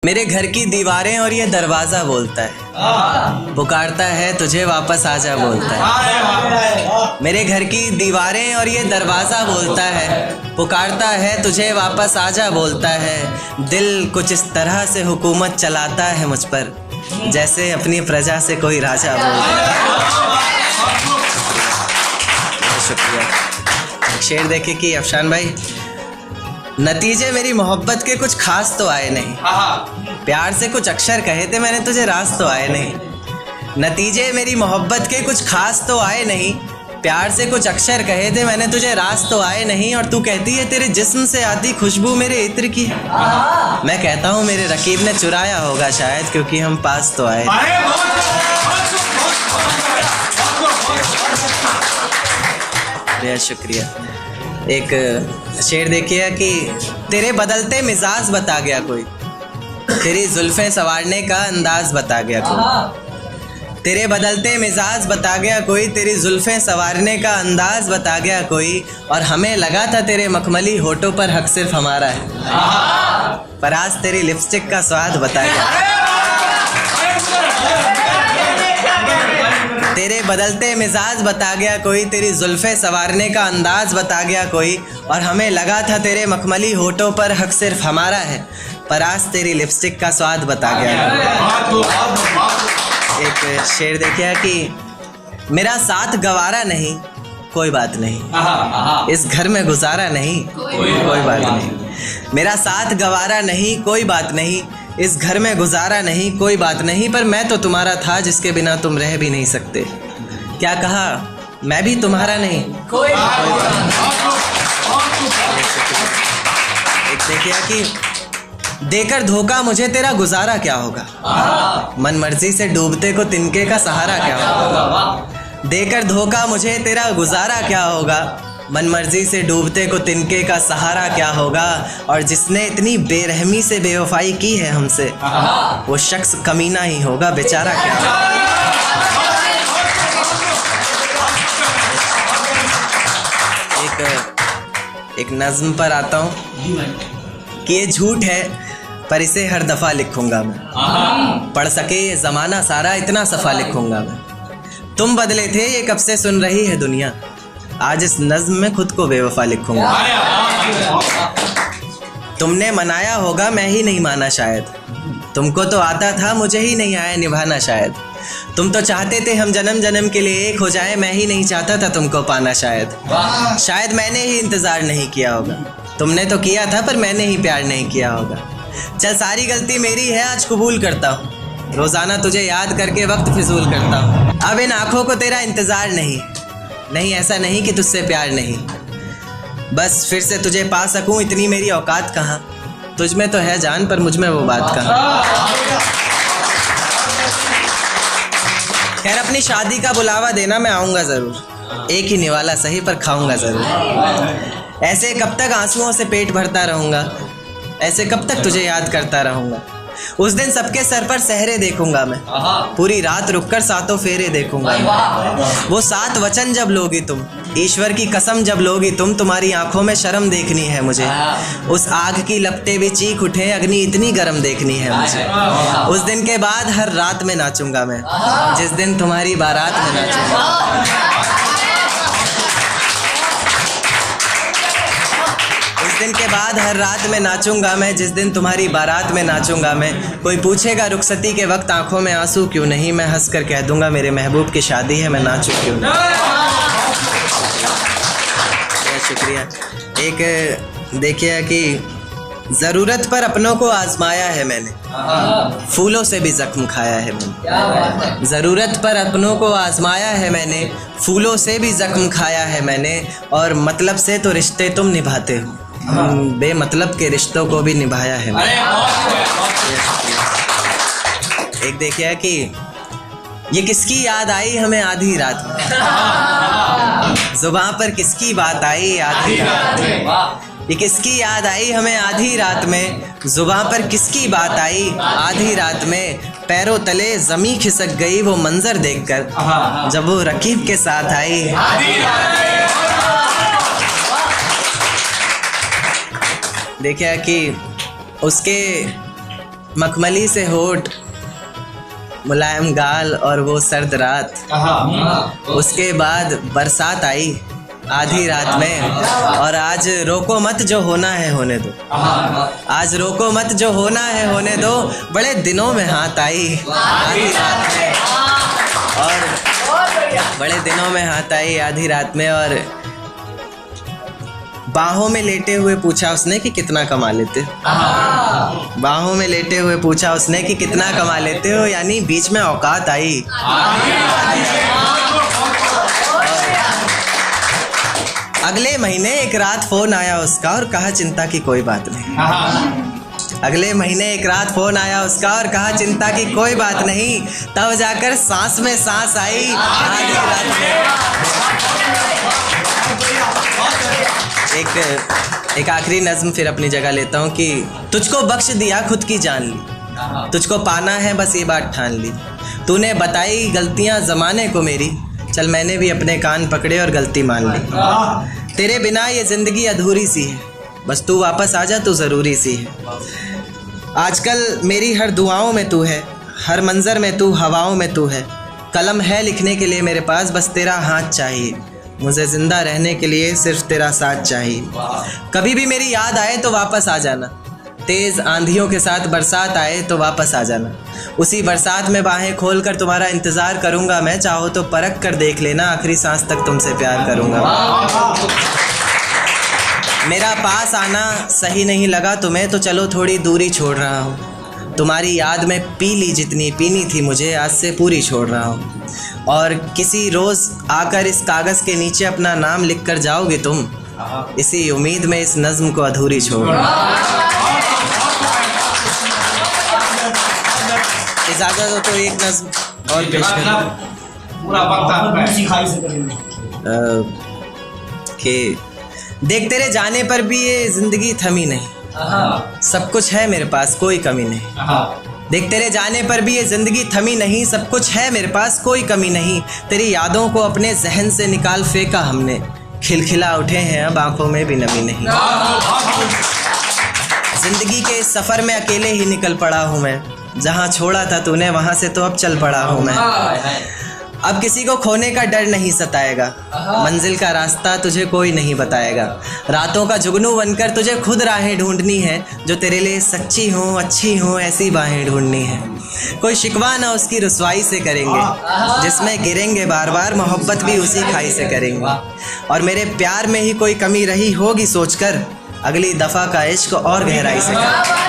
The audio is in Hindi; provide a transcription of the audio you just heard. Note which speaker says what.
Speaker 1: मेरे घर की दीवारें और ये दरवाजा बोलता है, पुकारता है तुझे वापस आजा बोलता है। मेरे घर की दीवारें और ये दरवाजा बोलता है, पुकारता है तुझे वापस आजा बोलता है। दिल कुछ इस तरह से हुकूमत चलाता है मुझ पर, जैसे अपनी प्रजा से कोई राजा बोलता है। शुक्रिया। शेर देखे कि अफशान भाई, नतीजे मेरी मोहब्बत के कुछ खास तो आए नहीं, प्यार से कुछ अक्षर कहे थे मैंने तुझे रास तो आए नहीं। नतीजे मेरी मोहब्बत के कुछ खास तो आए नहीं, प्यार से कुछ अक्षर कहे थे मैंने तुझे रास तो आए नहीं। और तू कहती है तेरे जिस्म से आती खुशबू मेरे इत्र की है। मैं कहता हूँ मेरे रकीब ने चुराया होगा शायद, क्योंकि हम पास तो आए। बेहद शुक्रिया। एक शेर देखिए कि तेरे बदलते मिजाज बता गया कोई, तेरी जुल्फें संवारने का अंदाज बता गया कोई। तेरे बदलते मिजाज बता गया कोई, तेरी जुल्फें संवारने का अंदाज बता गया कोई। और हमें लगा था तेरे मखमली होठों पर हक सिर्फ हमारा है, पर आज तेरी लिपस्टिक का स्वाद बता गया। तेरे बदलते मिजाज बता गया कोई, तेरी जुल्फे संवारने का अंदाज बता गया कोई। और हमें लगा था तेरे मखमली होठों पर हक सिर्फ हमारा है, पर आज तेरी लिपस्टिक का स्वाद बता गया। एक शेर देखिए कि मेरा साथ गवारा नहीं कोई बात नहीं, इस घर में गुजारा नहीं कोई बात नहीं। मेरा साथ गवारा नहीं कोई बात नहीं, इस घर में गुजारा नहीं कोई बात नहीं। पर मैं तो तुम्हारा था जिसके बिना तुम रह भी नहीं सकते। क्या कहा, मैं भी तुम्हारा नहीं कोई बात नहीं। एक देखिए कि देकर धोखा मुझे तेरा गुजारा क्या होगा, मन मर्जी से डूबते को तिनके का सहारा क्या होगा। देकर धोखा मुझे तेरा गुजारा क्या होगा, मन मर्जी से डूबते को तिनके का सहारा क्या होगा। और जिसने इतनी बेरहमी से बेवफाई की है हमसे, वो शख्स कमीना ही होगा, बेचारा क्या होगा। एक नज्म पर आता हूँ कि ये झूठ है पर इसे हर दफ़ा लिखूंगा मैं, पढ़ सके ये ज़माना सारा इतना सफ़ा लिखूंगा मैं। तुम बदले थे ये कब से सुन रही है दुनिया, आज इस नज्म में खुद को बेवफा लिखूंगा। तुमने मनाया होगा मैं ही नहीं माना शायद, तुमको तो आता था मुझे ही नहीं आया निभाना शायद। तुम तो चाहते थे हम जन्म जन्म के लिए एक हो जाए, मैं ही नहीं चाहता था तुमको पाना शायद। शायद मैंने ही इंतज़ार नहीं किया होगा, तुमने तो किया था पर मैंने ही प्यार नहीं किया होगा। चल सारी गलती मेरी है आज कबूल करता हूँ, रोज़ाना तुझे याद करके वक्त फिजूल करता हूँ। अब इन आँखों को तेरा इंतज़ार नहीं, ऐसा नहीं कि तुझसे प्यार नहीं, बस फिर से तुझे पा सकूं इतनी मेरी औकात कहाँ। तुझ में तो है जान पर मुझ में वो बात कहाँ। खैर अपनी शादी का बुलावा देना मैं आऊँगा ज़रूर, एक ही निवाला सही पर खाऊंगा ज़रूर। ऐसे कब तक आंसुओं से पेट भरता रहूँगा, ऐसे कब तक तुझे याद करता रहूँगा। उस दिन सबके सर पर सहरे देखूंगा मैं, पूरी रात रुककर सातों फेरे देखूंगा मैं। वो 7 वचन जब लोगी तुम, ईश्वर की कसम जब लोगी तुम, तुम्हारी आंखों में शर्म देखनी है मुझे। उस आग की लपटें भी चीख उठे, अग्नि इतनी गर्म देखनी है मुझे। उस दिन के बाद हर रात में नाचूंगा मैं, जिस दिन तुम्हारी बारात में नाचूंगा। दिन के बाद हर रात में नाचूंगा मैं, जिस दिन तुम्हारी बारात में नाचूंगा मैं। कोई पूछेगा रुखसती के वक्त आंखों में आंसू क्यों नहीं, मैं हंस कर कह दूंगा मेरे महबूब की शादी है, मैं नाचूं क्यों नहीं। शुक्रिया। एक देखिए कि ज़रूरत पर अपनों को आजमाया है मैंने, फूलों से भी जख्म खाया है मैंने। ज़रूरत पर अपनों को आजमाया है मैंने, फूलों से भी जख्म खाया है मैंने। और मतलब से तो रिश्ते तुम निभाते हो, बेमतलब के रिश्तों को भी निभाया है मैंने। एक देखिए कि ये किसकी याद आई हमें आधी रात में, जुबान पर किसकी बात आई आधी रात में। ये किसकी याद आई हमें आधी रात में, जुबान पर किसकी बात आई आधी रात में। पैरों तले ज़मीं खिसक गई वो मंजर देखकर, जब वो रकीब के साथ आई। देखिए कि उसके मखमली से होठ, मुलायम गाल और वो सर्द रात। उसके बाद बरसात आई आधी रात में, और आज रोको मत जो होना है होने दो। आज रोको मत जो होना है होने दो, बड़े दिनों में हाथ आई आधी रात में, और बड़े दिनों में हाथ आई आधी रात में। और बाहों में लेटे हुए पूछा उसने कि कितना कमा लेते हो। बाहों में लेटे हुए पूछा उसने कि कितना कमा लेते हो, यानी बीच में औकात आई। अगले महीने एक रात फोन आया उसका और कहा चिंता की कोई बात नहीं। अगले महीने एक रात फोन आया उसका और कहा चिंता की कोई बात नहीं। तब जाकर सांस में सांस आई आधी रात में। एक आखिरी नज्म फिर अपनी जगह लेता हूँ कि तुझको बख्श दिया खुद की जान ली, तुझको पाना है बस ये बात ठान ली। तूने बताई गलतियाँ ज़माने को मेरी, चल मैंने भी अपने कान पकड़े और गलती मान ली। तेरे बिना ये ज़िंदगी अधूरी सी है, बस तू वापस आ जा, तू ज़रूरी सी है। आजकल मेरी हर दुआओं में तू है, हर मंज़र में तू, हवाओं में तू है। कलम है लिखने के लिए मेरे पास, बस तेरा हाथ चाहिए। मुझे ज़िंदा रहने के लिए सिर्फ तेरा साथ चाहिए। कभी भी मेरी याद आए तो वापस आ जाना, तेज़ आंधियों के साथ बरसात आए तो वापस आ जाना। उसी बरसात में बाहें खोल कर तुम्हारा इंतज़ार करूँगा मैं, चाहो तो परख कर देख लेना, आखिरी सांस तक तुमसे प्यार करूँगा। मेरा पास आना सही नहीं लगा तुम्हें तो चलो थोड़ी दूरी छोड़ रहा हूँ। तुम्हारी याद में पी ली जितनी पीनी थी मुझे, आज से पूरी छोड़ रहा हूँ। और किसी रोज़ आकर इस कागज़ के नीचे अपना नाम लिख कर जाओगे तुम, इसी उम्मीद में इस नज़्म को अधूरी छोड़। इजाज़त हो तो एक नज़्म और पेश कि देख तेरे जाने पर भी ये ज़िंदगी थमी नहीं, सब कुछ है मेरे पास कोई कमी नहीं। देख तेरे जाने पर भी ये ज़िंदगी थमी नहीं, सब कुछ है मेरे पास कोई कमी नहीं। तेरी यादों को अपने जहन से निकाल फेंका हमने, खिलखिला उठे हैं अब आंखों में भी नमी नहीं। ज़िंदगी के इस सफ़र में अकेले ही निकल पड़ा हूँ मैं, जहाँ छोड़ा था तूने वहाँ से तो अब चल पड़ा हूँ मैं। अब किसी को खोने का डर नहीं सताएगा, मंजिल का रास्ता तुझे कोई नहीं बताएगा। रातों का जुगनू बनकर तुझे खुद राहें ढूंढनी है, जो तेरे लिए सच्ची हों अच्छी हों ऐसी बाहें ढूंढनी है। कोई शिकवा ना उसकी रुसवाई से करेंगे, जिसमें गिरेंगे बार बार मोहब्बत भी उसी खाई से करेंगे। और मेरे प्यार में ही कोई कमी रही होगी सोचकर, अगली दफ़ा का इश्क और गहराई से कर।